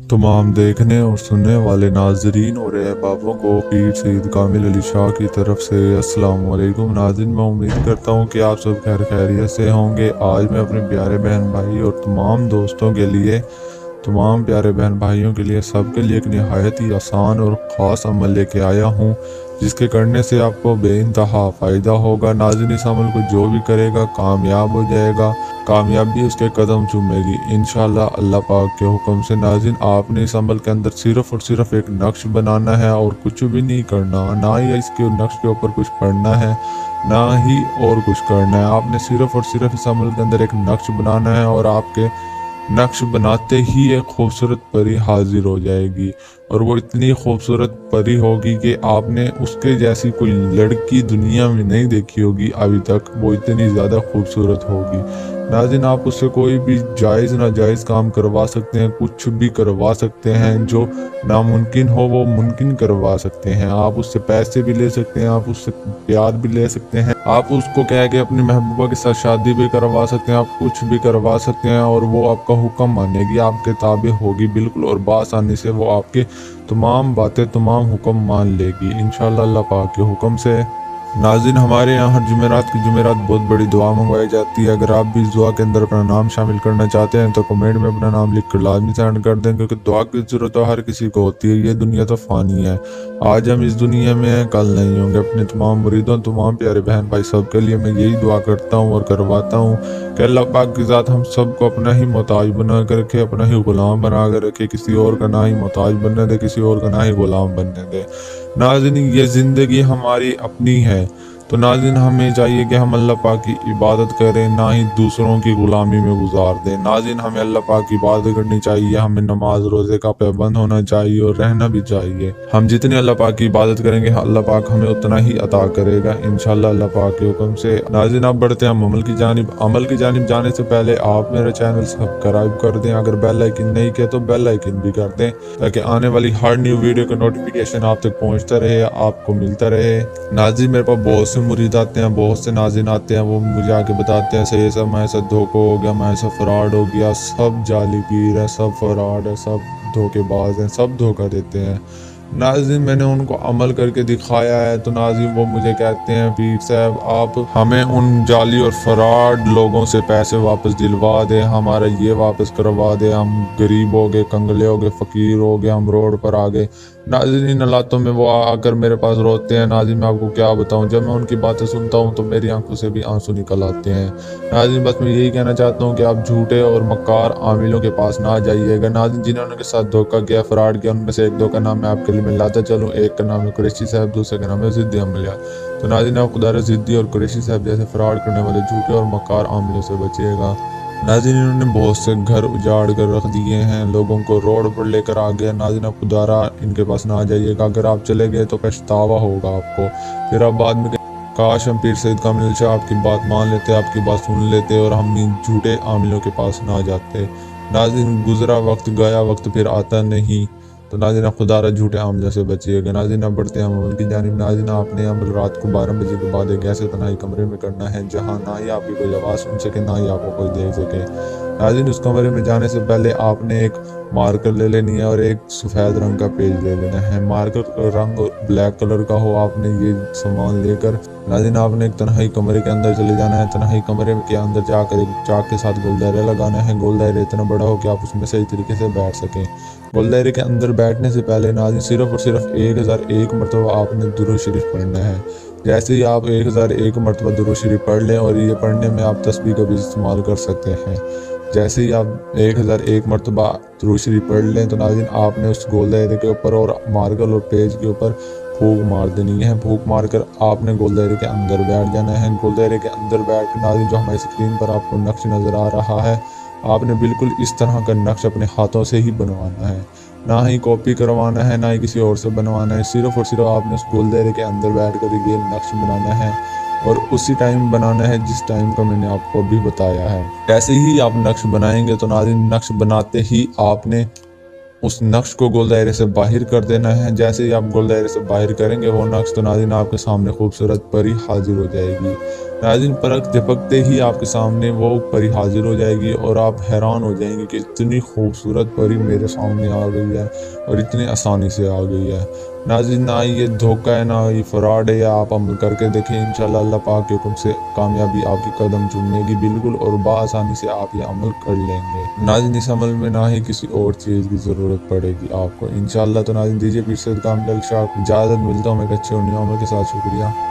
तमाम देखने और सुनने वाले नाजरीन और अहबाबों को पीर सईद कामिल अली शाह की तरफ से अस्सलाम वालेकुम। नाज़रीन, मैं उम्मीद करता हूँ कि आप सब खैर खैरियत से होंगे। आज मैं अपने प्यारे बहन भाई और तमाम दोस्तों के लिए, तमाम प्यारे बहन भाइयों के लिए, सबके लिए एक नहायत ही आसान और ख़ास अमल लेके आया हूँ, जिसके करने से आपको बेइंतहा फ़ायदा होगा। नाज़रीन, इस अमल को जो भी करेगा कामयाब हो जाएगा, कामयाबी उसके कदम चूमेगी इंशाअल्लाह अल्लाह पाक के हुक्म से। नाज़रीन, आपने इस अमल के अंदर सिर्फ़ और सिर्फ एक नक्श बनाना है और कुछ भी नहीं करना, ना ही इसके नक्श के ऊपर कुछ पढ़ना है, ना ही और कुछ करना है। आपने सिर्फ़ और सिर्फ इस अमल के अंदर एक नक्श बनाना है और आपके नक्श बनाते ही एक खूबसूरत परी हाजिर हो जाएगी, और वो इतनी खूबसूरत परी होगी कि आपने उसके जैसी कोई लड़की दुनिया में नहीं देखी होगी अभी तक। वो इतनी ज़्यादा खूबसूरत होगी। नाज़रीन, आप उससे कोई भी जायज़ नाजायज़ काम करवा सकते हैं, कुछ भी करवा सकते हैं, जो नामुमकिन हो वो मुमकिन करवा सकते हैं। आप उससे पैसे भी ले सकते हैं, आप उससे प्यार भी ले सकते हैं, आप उसको कह के अपनी महबूबा के साथ शादी भी करवा सकते हैं, आप कुछ भी करवा सकते हैं और वो आपका हुक्म मानेगी, आपके ताबे होगी बिल्कुल, और बासानी से वो आपके तमाम बातें, तमाम हुक्म मान लेगी इंशाअल्लाह अल्लाह पाक के हुक्म से। नाज़रीन, हमारे यहाँ हर जुमेरात की जुमेरात बहुत बड़ी दुआ मंगवाई जाती है। अगर आप भी इस दुआ के अंदर अपना नाम शामिल करना चाहते हैं तो कमेंट में अपना नाम लिख कर लाजमी सेंड कर दें, क्योंकि दुआ की ज़रूरत तो हर किसी को होती है। ये दुनिया तो फ़ानी है, आज हम इस दुनिया में हैं, कल नहीं होंगे। अपने तमाम मुरीदों, तमाम प्यारे बहन भाई सब के लिए मैं यही दुआ करता हूँ और करवाता हूँ कि अल्लाह पाक की ज़ात हम सबको अपना ही मोहताज बना कर रखे, अपना ही ग़ुलाम बना कर रखे, किसी और का ना ही मोहताज बनने दे, किसी और का ना ही ग़ुलाम बनने दे। नाज़रीन, ये ज़िंदगी हमारी अपनी है, तो नाज़रीन हमें चाहिए कि हम अल्लाह पाक की इबादत करें, ना ही दूसरों की ग़ुलामी में गुजार दें। नाज़रीन, हमें अल्लाह पाक की इबादत करनी चाहिए, हमें नमाज रोज़े का पाबंद होना चाहिए और रहना भी चाहिए। हम जितनी अल्लाह पाक की इबादत करेंगे अल्लाह पाक हमें उतना ही अता करेगा इंशाअल्लाह अल्लाह पाक के हुक्म से। नाज़रीन, अब बढ़ते हैं अमल की जानिब। अमल की जानिब जाने से पहले आप मेरा चैनल सब्सक्राइब कर दें, अगर बेल आइकन नहीं किया तो बेल आइकन भी कर दें, ताकि आने वाली हर न्यू वीडियो का नोटिफिकेशन आप तक पहुँचता रहे, आपको मिलता रहे। नाज़रीन, मेरे पास बहुत से मुरीद आते हैं, बहुत से नाज़रीन आते हैं, वो मुझे आके बताते हैं सही सब मेरे साथ धोखा हो गया, मेरे साथ फ्रॉड हो गया, सब जाली पीर है, सब फ्रॉड है, सब धोखेबाज हैं, सब धोखा देते हैं। नाज़रीन, मैंने उनको अमल करके दिखाया है, तो नाज़रीन वो मुझे कहते हैं पीर साहब आप हमें उन जाली और फ्रॉड लोगों से पैसे वापस दिलवा दें, हमारा ये वापस करवा दें, हम गरीब हो गए, कंगले हो गए, फ़कीर हो गए, हम रोड पर आ गए। नाज़रीन, इन हालातों में वो आकर मेरे पास रोते हैं। नाज़रीन, मैं आपको क्या बताऊं, जब मैं उनकी बातें सुनता हूं तो मेरी आंखों से भी आंसू निकल आते हैं। नाज़रीन, बस मैं यही कहना चाहता हूं कि आप झूठे और मक्कार आमिलों के पास ना जाइएगा। नाज़रीन, जिन्होंने के साथ धोखा किया, फ्रॉड किया, उनमें से एक दो का नाम मैं आपके लिए मिलाता चलूँ। एक का नाम है कुरैशी साहब, दूसरे का नाम है ज़िद्दी अमलिया। तो नाज़रीन, आप खुदा ज़िद्दी और कुरैशी साहब जैसे फ्रॉड करने वाले झूठे और मक्कार आमिलों से बचिएगा। नाज़रीन, इन्होंने बहुत से घर उजाड़ कर रख दिए हैं, लोगों को रोड पर लेकर आ गए। नाज़रीन, आप दोबारा इनके पास ना जाइएगा, अगर आप चले गए तो पछतावा होगा आपको, फिर आप बाद में काश हम पीर सईद कामिल अली शाह आपकी बात मान लेते, आपकी बात सुन लेते और हम इन झूठे आमिलों के पास ना जाते। नाज़रीन, गुजरा वक्त गया वक्त फिर आता नहीं, तो नाज़रीन आप खुदा झूठे आमलों से बचिएगा। नाज़रीन, अब बढ़ते हैं अमल की जानिब। नाज़रीन, आपने अमल रात को 12 बजे के बाद एक ऐसे तन्हाई कमरे में करना है जहाँ ना ही आपकी कोई आवाज़ सुन सके, ना ही आपको कोई देख सके। नाज़रीन, उस कमरे में जाने से पहले आपने एक मार्कर ले लेनी है और एक सफ़ेद रंग का पेज ले लेना है। मार्कर का रंग ब्लैक कलर का हो, आपने ये सामान लेकर नाज़रीन आपने एक तन्हाई कमरे के अंदर चले जाना है। तन्हाई कमरे के अंदर जाकर एक चाक के साथ गोल दायरा लगाना है। गोल दायरा इतना बड़ा हो कि आप उसमें सही तरीके से बैठ सकें। गोल दायरे के अंदर बैठने से पहले नाज़रीन सिर्फ़ और सिर्फ 1001 मरतबा आपने दुरूद शरीफ पढ़ना है। जैसे ही आप 1001 मरतबा दुरूद शरीफ पढ़ लें, और ये पढ़ने में आप तस्बीह का भी इस्तेमाल कर सकते हैं, जैसे ही आप 1001 मरतबा दुरूद शरीफ पढ़ लें तो नाज़रीन आपने उस गोल दायरे के ऊपर और मार्कर और पेज के ऊपर फूंक मार देनी है। फूंक मारकर आपने गोल दायरे के अंदर बैठ जाना है। गोल दायरे के अंदर बैठ कर नाज़रीन जो हमारी स्क्रीन पर आपको नक्श नज़र आ रहा है, आपने बिल्कुल इस तरह का नक्श अपने हाथों से ही बनवाना है, ना ही कॉपी करवाना है, ना ही किसी और से बनवाना है। सिर्फ़ और सिर्फ आपने उस गोल दायरे के अंदर बैठ कर ये नक्श बनाना है, और उसी टाइम बनाना है जिस टाइम का मैंने आपको अभी बताया है। जैसे ही आप नक्श बनाएंगे तो नाज़रीन नक्श बनाते ही आपने उस नक्श को गोल दायरे से बाहर कर देना है। जैसे ही आप गोल दायरे से बाहर करेंगे वो नक्श, तो नाज़रीन आपके सामने खूबसूरत परी हाजिर हो जाएगी। ناظرین پلک جھپکتے ہی آپ کے سامنے وہ پری حاضر ہو جائے گی اور آپ حیران ہو جائیں گے کہ اتنی خوبصورت پری میرے سامنے آ گئی ہے اور اتنی آسانی سے آ گئی ہے۔ ناظرین نہ یہ دھوکہ ہے نہ یہ فراڈ ہے، یا آپ عمل کر کے دیکھیں، انشاءاللہ اللہ پاک کے حکم سے کامیابی آپ کی قدم چومے گی بالکل، اور بآسانی سے آپ یہ عمل کر لیں گے۔ ناظرین اس عمل میں نہ ہی کسی اور چیز کی ضرورت پڑے گی آپ کو انشاءاللہ۔ تو ناظرین دیجیے پھر سے کامل الشاق اجازت، ملتا ہوں میں ایک اچھے اور نیو عمل کے ساتھ۔ شکریہ۔